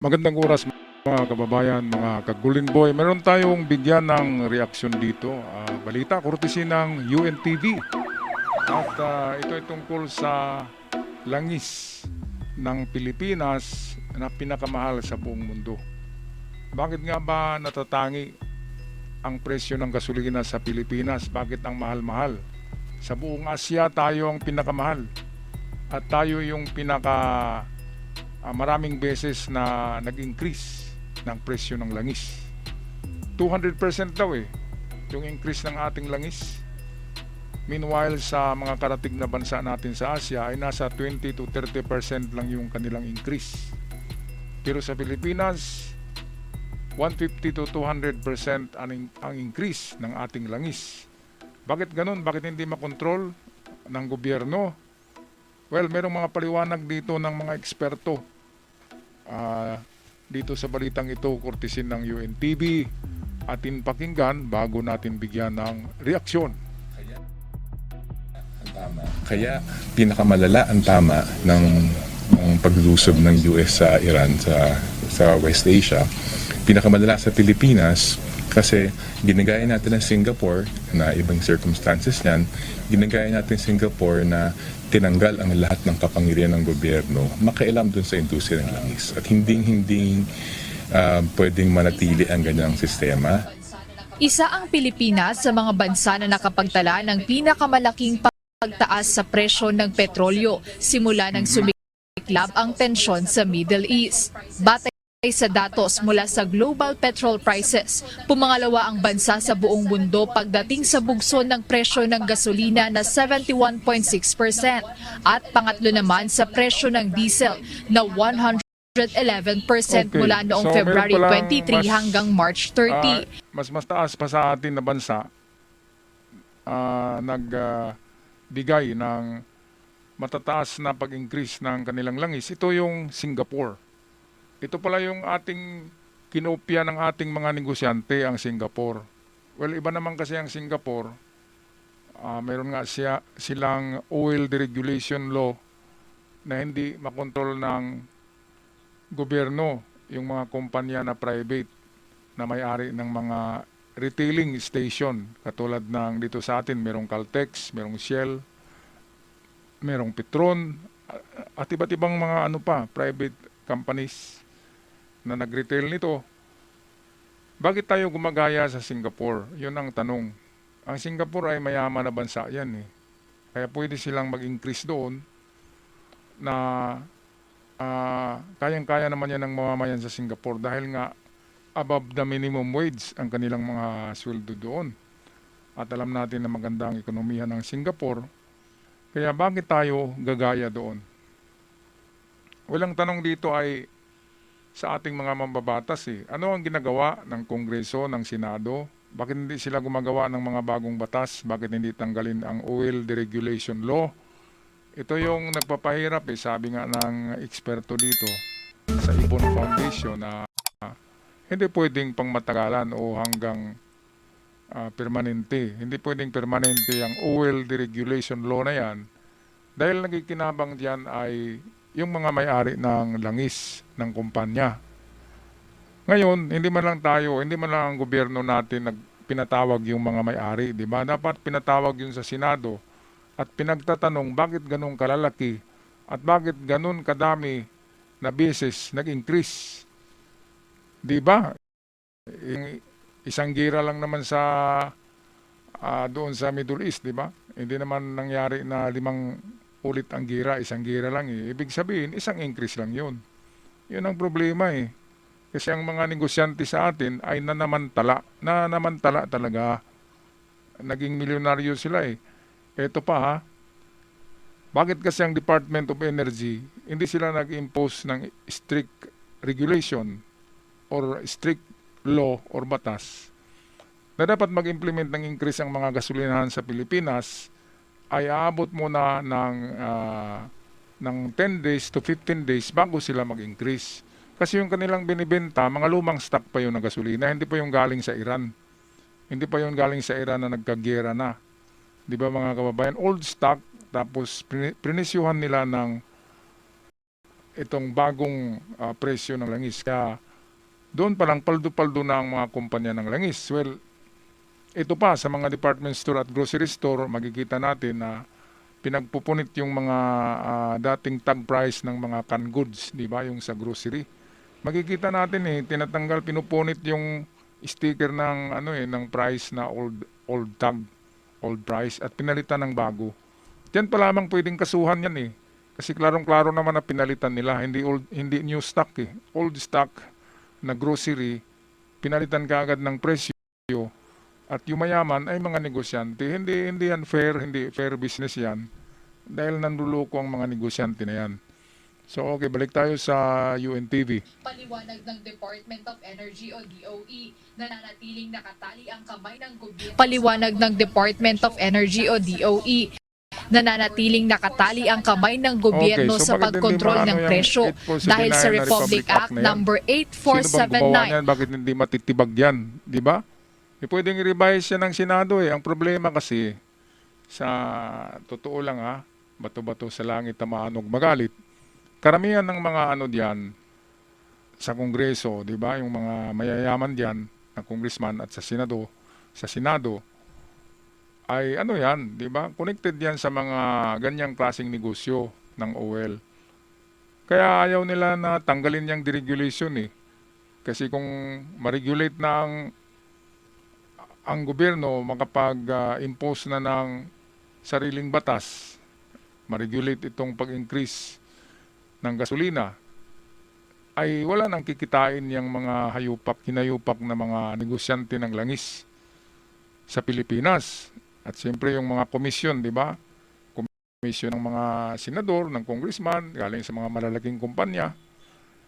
Magandang oras mga kababayan, mga kagulin boy. Meron tayong bigyan ng reaksyon dito. Balita, kurtesi ng UNTV. At ito ay tungkol sa langis ng Pilipinas na pinakamahal sa buong mundo. Bakit nga ba natatangi ang presyo ng gasolina sa Pilipinas? Bakit ang mahal-mahal? Sa buong Asya tayo ang pinakamahal. At tayo yung maraming beses na nag-increase ng presyo ng langis. 200% daw yung increase ng ating langis. Meanwhile, sa mga karatig na bansa natin sa Asia ay nasa 20 to 30% lang yung kanilang increase. Pero sa Pilipinas, 150 to 200% ang increase ng ating langis. Bakit ganun? Bakit hindi makontrol ng gobyerno? Well, merong mga paliwanag dito ng mga eksperto. Dito sa balitang ito, kurtisin ng UNTV, atin pakinggan bago natin bigyan ng reaksyon. Kaya pinakamalala ang tama ng paglusob ng US sa Iran sa West Asia. Pinakamalala sa Pilipinas kasi ginagaya natin ng Singapore na ibang circumstances niyan, ginagaya natin Singapore na tinanggal ang lahat ng kapangyarihan ng gobyerno, makialam dun sa industriya ng langis. At hindi pwedeng manatili ang ganyang sistema. Isa ang Pilipinas sa mga bansa na nakapagtala ng pinakamalaking pagtaas sa presyo ng petrolyo simula nang sumiklab ang tensyon sa Middle East. Batay sa datos mula sa Global Petrol Prices, pumangalawa ang bansa sa buong mundo pagdating sa bugso ng presyo ng gasolina na 71.6% at pangatlo naman sa presyo ng diesel na 111% mula noong February 23 hanggang March 30. Mas taas pa sa atin na bansa nagbigay ng matataas na pag-increase ng kanilang langis. Ito yung Singapore. Ito pala yung ating kinopya ng ating mga negosyante, ang Singapore. Well, iba naman kasi ang Singapore. Mayroon nga silang oil deregulation law na hindi makontrol ng gobyerno, yung mga kumpanya na private na may-ari ng mga retailing station. Katulad ng dito sa atin, merong Caltex, merong Shell, merong Petron, at iba't ibang mga private companies na nag-retail nito. Bakit tayo gumagaya sa Singapore? Yun ang tanong. Ang Singapore ay mayaman na bansa yan Kaya pwede silang mag-increase doon na kayang-kaya naman yan ng mamamayan sa Singapore dahil nga above the minimum wage ang kanilang mga sweldo doon. At alam natin na maganda ang ekonomiya ng Singapore. Kaya bakit tayo gagaya doon? Walang tanong dito ay sa ating mga mambabatas Ano ang ginagawa ng Kongreso, ng Senado? Bakit hindi sila gumagawa ng mga bagong batas? Bakit hindi tanggalin ang oil deregulation law? Ito yung nagpapahirap sabi nga ng eksperto dito sa Ibon Foundation na hindi pwedeng pangmatagalan o hanggang permanente. Hindi pwedeng permanente ang oil deregulation law na yan dahil nagikinabang diyan ay yung mga may-ari ng langis ng kumpanya. Ngayon, hindi man lang ang gobyerno natin pinatawag yung mga may-ari, di ba? Dapat pinatawag yun sa Senado at pinagtatanong bakit ganun kalalaki at bakit ganun kadami na beses nag-increase. Di ba? Isang gira lang naman sa doon sa Middle East, di ba? Hindi naman nangyari na 5 ulit ang gira, isang gira lang Ibig sabihin, isang increase lang yun. Yun ang problema Kasi ang mga negosyante sa atin ay nanamantala talaga. Naging milyonaryo sila Eto pa bakit kasi ang Department of Energy, hindi sila nag-impose ng strict regulation or strict law or batas na dapat mag-implement ng increase ang mga gasolinahan sa Pilipinas ay aabot muna ng 10 days to 15 days bago sila mag-increase. Kasi yung kanilang binibenta, mga lumang stock pa yun ng gasolina, hindi pa yung galing sa Iran. Hindi pa yung galing sa Iran na nagkagera na. Di ba mga kababayan? Old stock, tapos prinisyuhan nila ng itong bagong presyo ng langis. Kaya doon pa lang paldo-paldo na ang mga kumpanya ng langis. Well, ito pa sa mga department store at grocery store, makikita natin na pinagpupunit yung mga dating tag price ng mga canned goods, di ba, yung sa grocery. Makikita natin tinatanggal, pinupunit yung sticker ng ng price na old tag, old price at pinalitan ng bago. Diyan pa lamang pwedeng kasuhan yan Kasi klarong-klaro naman na pinalitan nila, hindi new stock Old stock na grocery, pinalitan kaagad ng presyo at yung mayaman ay mga negosyante. Hindi yan fair, hindi fair business yan dahil nanduloko ang mga negosyante na yan. So okay, balik tayo sa UNTV. Paliwanag ng Department of Energy o DOE, nananatiling nakatali ang kamay ng gobyerno. Paliwanag ng Department of Energy o DOE, nananatiling nakatali ang kamay ng gobyerno Okay, so sa bakit hindi pagkontrol maano ng yung presyo 8479 dahil sa na Republic Act na yan? number Sino bang gumawa 8479. niyan? Bakit hindi matitibag yan? Di ba? Pwedeng i-revise yan ng Senado Ang problema kasi, sa totoo lang bato-bato sa langit na maanog magalit. Karamihan ng mga diyan sa Kongreso, di ba? Yung mga mayayaman diyan, ng congressman at sa Senado, ay yan, di ba? Connected yan sa mga ganyang klaseng negosyo ng oil. Kaya ayaw nila na tanggalin yung deregulation Kasi kung ma-regulate na ang gobyerno makapag-impose na ng sariling batas, ma-regulate itong pag-increase ng gasolina, ay wala nang kikitain yung mga hinayupak na mga negosyante ng langis sa Pilipinas. At siyempre yung mga komisyon, di ba? Komisyon ng mga senador, ng congressman, galing sa mga malalaking kumpanya.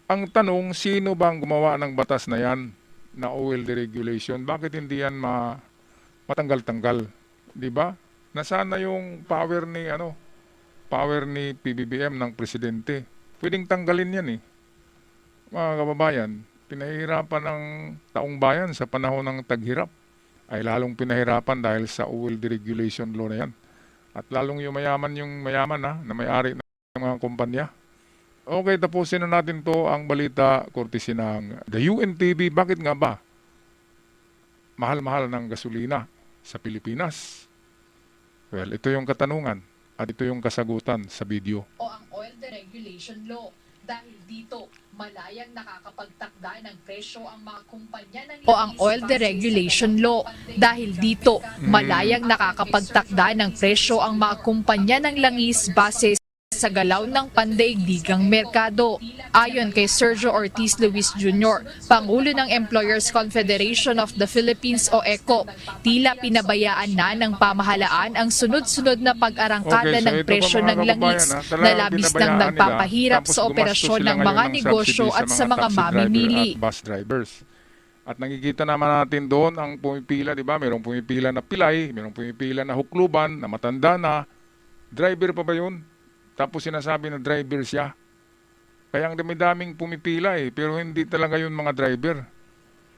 Ang tanong, sino bang gumawa ng batas na yan, na oil deregulation? Bakit hindi yan matanggal-tanggal? Di ba? Nasaan na yung power ni PBBM ng presidente? Pwedeng tanggalin yan Mga kababayan, pinahihirapan ang taong bayan sa panahon ng taghirap. Ay lalong pinahirapan dahil sa oil deregulation law na yan. At lalong yung mayaman na may-ari ng mga kumpanya. Okay, tapusin na natin to ang balita courtesy ng the UNTV. Bakit nga ba mahal-mahal ng gasolina sa Pilipinas? Well, ito yung katanungan at ito yung kasagutan sa video. O ang oil deregulation law. Dahil dito, malayang nakakapagtakda ng presyo ang mga kumpanya ng langis. O ang oil deregulation law. Dahil dito, malayang nakakapagtakda ng presyo ang mga kumpanya ng langis base sa galaw ng pandaigdigang merkado. Ayon kay Sergio Ortiz Luis Jr., Pangulo ng Employers Confederation of the Philippines o ECO, tila pinabayaan na ng pamahalaan ang sunod-sunod na pag-arangkada Okay, so ng ito presyo pa, mga ng langis kababayan, na talagang labis nang pinabayaan nagpapahirap nila, sa tapos operasyon gumastos ng sila mga ngayon ng negosyo subsidy at sa mga taxi driver mamimili. at bus drivers. At nakikita naman natin doon ang pumipila, di ba? Mayroong pumipila na pilay, mayroong pumipila na hukluban, na matanda na. Driver pa ba yun? Tapos sinasabi na driver siya. Kaya ang dami-daming pumipila pero hindi talaga yun mga driver.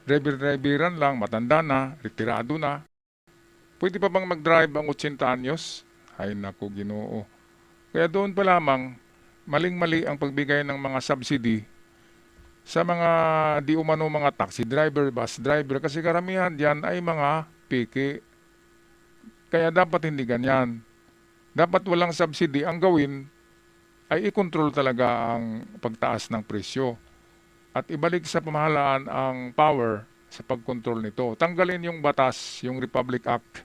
Driver-driveran lang, matanda na, retirado na. Pwede pa bang mag-drive ang 80 anyos? Ay naku, Ginoo. Kaya doon pa lamang, maling-mali ang pagbigay ng mga subsidy sa mga di umano mga taxi driver, bus driver, kasi karamihan diyan ay mga piki. Kaya dapat hindi ganyan. Dapat walang subsidy. Ang gawin ay i-control talaga ang pagtaas ng presyo. At ibalik sa pamahalaan ang power sa pagkontrol nito. Tanggalin yung batas, yung Republic Act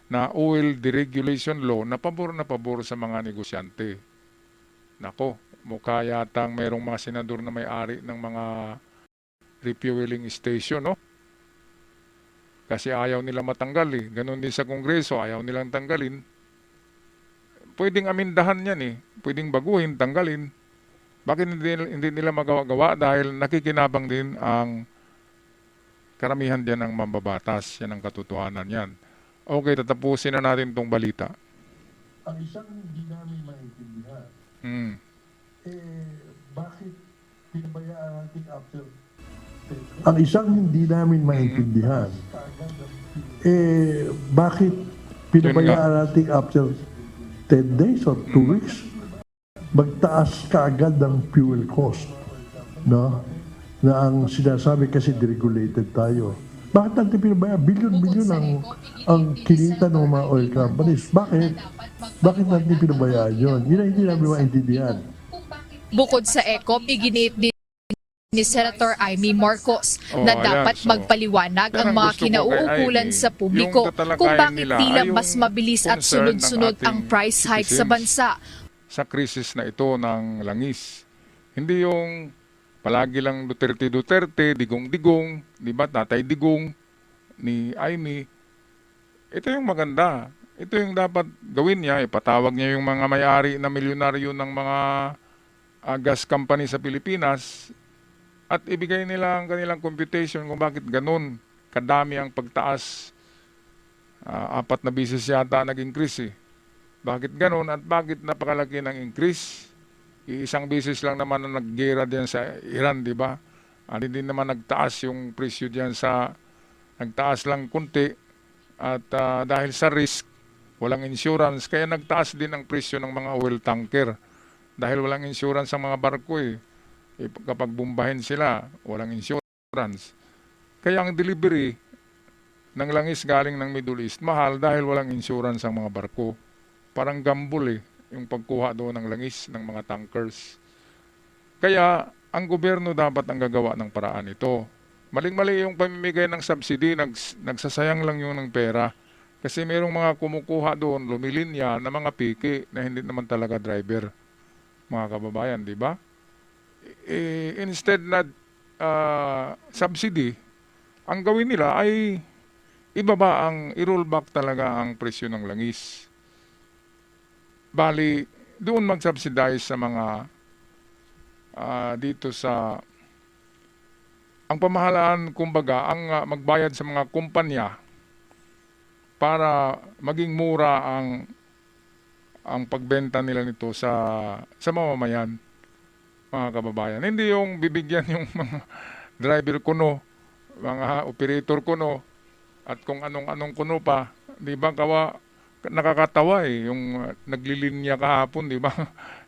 na oil deregulation law na pabor sa mga negosyante. Nako, mukha yatang mayroong mga senador na may-ari ng mga refueling station, Kasi ayaw nila matanggal Ganon din sa Kongreso, ayaw nilang tanggalin. Pwedeng amindahan yan Pwedeng baguhin, tanggalin. Bakit hindi nila magawa-gawa? Dahil nakikinabang din ang karamihan diyan ng mambabatas. Yan ang katotohanan yan. Okay, tatapusin na natin tong balita. Ang isang hindi namin maintindihan, bakit pinabayaan natin after? Ang isang hindi namin maintindihan, bakit pinabayaan natin after 10 days or 2 weeks? magtaas kaagad ng fuel cost, no? Na ang sinasabi kasi deregulated tayo. Bakit natin pinabayaan? Bilyon-bilyon ang kinita ng mga oil companies. Bakit? Bakit natin pinabayaan yun? Yun ang hindi namin maintindihan. Bukod sa ECOP, iginit din ni Senator Amy Marcos na ayan. dapat So, magpaliwanag yan ang ang mga gusto ko kay kinauukulan Amy. sa publiko Yung tatalakayin kung bakit nila tila ay yung mas mabilis at concern ng sunod-sunod ang ating price hike sa citizens. bansa. Sa krisis na ito ng langis. Hindi yung palagi lang Duterte, digong-digong, di ba, Tatay Digong, ni Amy. Ito yung maganda. Ito yung dapat gawin niya. Ipatawag niya yung mga may-ari na milyonaryo ng mga gas company sa Pilipinas at ibigay nila ang kanilang computation kung bakit ganun kadami ang pagtaas. 4 na beses yata nag-increase eh. Bakit ganun at bakit napakalaki ng increase? Isang beses lang naman na naggera diyan sa Iran, di ba? At hindi naman nagtaas yung presyo diyan nagtaas lang kunti at dahil sa risk, walang insurance, kaya nagtaas din ang presyo ng mga oil tanker. Dahil walang insurance ang mga barko eh. Kapag bumbahin sila, walang insurance. Kaya ang delivery ng langis galing ng Middle East, mahal dahil walang insurance ang mga barko. Parang gamble eh, yung pagkuha doon ng langis ng mga tankers. Kaya ang gobyerno dapat ang gagawa ng paraan ito. Maling-mali yung pamimigay ng subsidy, nagsasayang lang yung ng pera. Kasi mayroong mga kumukuha doon, lumilinya na mga piki na hindi naman talaga driver. Mga kababayan, di ba? Instead na subsidy, ang gawin nila ay i-roll back talaga ang presyo ng langis. Bali, doon mag-subsidize sa mga dito sa ang pamahalaan, kumbaga, ang magbayad sa mga kumpanya para maging mura ang pagbenta nila nito sa mamamayan, mga kababayan. Hindi yung bibigyan yung mga driver kuno, mga operator kuno, at kung anong-anong kuno pa. Di ba nakakatawa eh, yung naglilinya kahapon, di ba?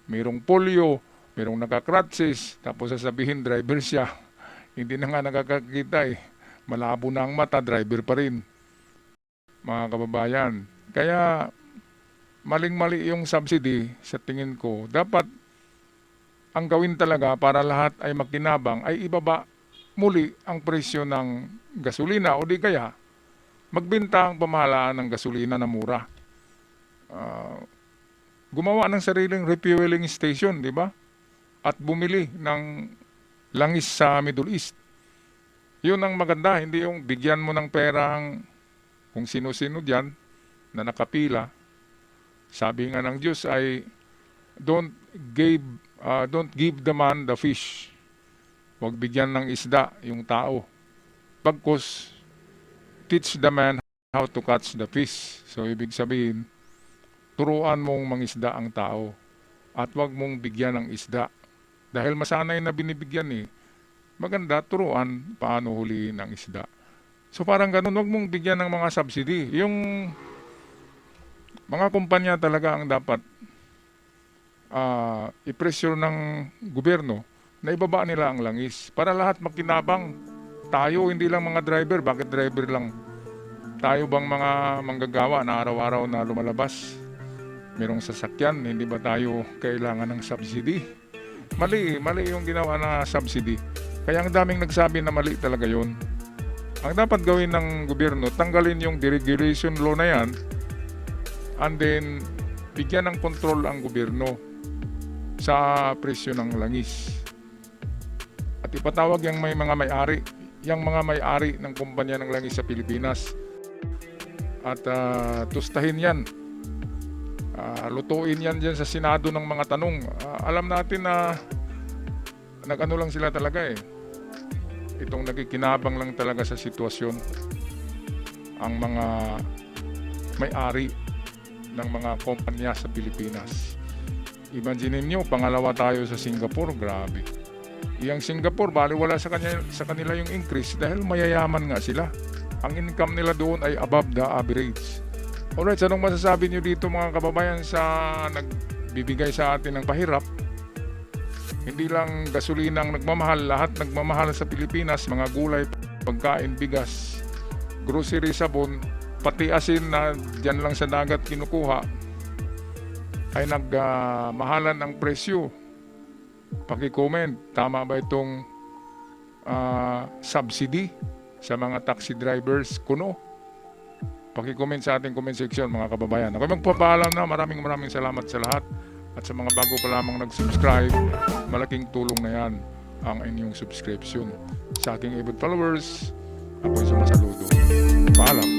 Mayroong polio, mayroong nakakratsis, tapos sasabihin driver siya. Hindi na nga nakakakita eh. Malabo na ang mata, driver pa rin. Mga kababayan. Kaya maling-mali yung subsidy sa tingin ko. Dapat ang gawin talaga para lahat ay makinabang ay ibaba muli ang presyo ng gasolina o di kaya magbenta ang pamahalaan ng gasolina na mura. Gumawa ng sariling refueling station, di ba? At bumili ng langis sa Middle East. Yun ang maganda, hindi yung bigyan mo ng pera kung sino-sino diyan na nakapila. Sabi nga ng Diyos ay don't give the man the fish. Huwag bigyan ng isda yung tao. Pagkos teach the man how to catch the fish. So ibig sabihin, turuan mong mangisda ang tao at huwag mong bigyan ng isda. Dahil masanay na binibigyan eh. Maganda, turuan paano huliin ang isda. So parang ganun, huwag mong bigyan ng mga subsidy. Yung mga kumpanya talaga ang dapat i-pressure ng gobyerno na ibaba nila ang langis. Para lahat makinabang. Tayo, hindi lang mga driver. Bakit driver lang? Tayo bang mga manggagawa na araw-araw na lumalabas? Merong sasakyan, hindi ba tayo kailangan ng subsidy? Mali yung ginawa na subsidy. Kaya ang daming nagsabi na mali talaga yun. Ang dapat gawin ng gobyerno, tanggalin yung deregulation law na yan and then bigyan ng control ang gobyerno sa presyo ng langis. At ipatawag yung mga may-ari ng kumpanya ng langis sa Pilipinas. At tustahin yan. Lutuin yan dyan sa Senado ng mga tanong. Alam natin na nag-ano lang sila talaga eh. Itong nakikinabang lang talaga sa sitwasyon ang mga may-ari ng mga kumpanya sa Pilipinas. Imagine nyo, pangalawa tayo sa Singapore, grabe. Iyang Singapore, baliwala sa kanila yung increase dahil mayayaman nga sila. Ang income nila doon ay above the average. Alright, anong masasabi nyo dito mga kababayan sa bibigay sa atin ng pahirap. Hindi lang gasolina ang nagmamahal, lahat nagmamahal sa Pilipinas, mga gulay, pagkain, bigas, grocery, sabon, pati asin na dyan lang sa dagat kinukuha, ay nagmahalan ang presyo. Paki-comment, tama ba itong subsidy sa mga taxi drivers kuno? Paki-comment sa ating comment section, mga kababayan. Ako magpapaalam na, maraming salamat sa lahat. At sa mga bago pa lamang nag-subscribe, malaking tulong na yan ang inyong subscription. Sa aking avid followers, ako'y sumasaludo. Paalam.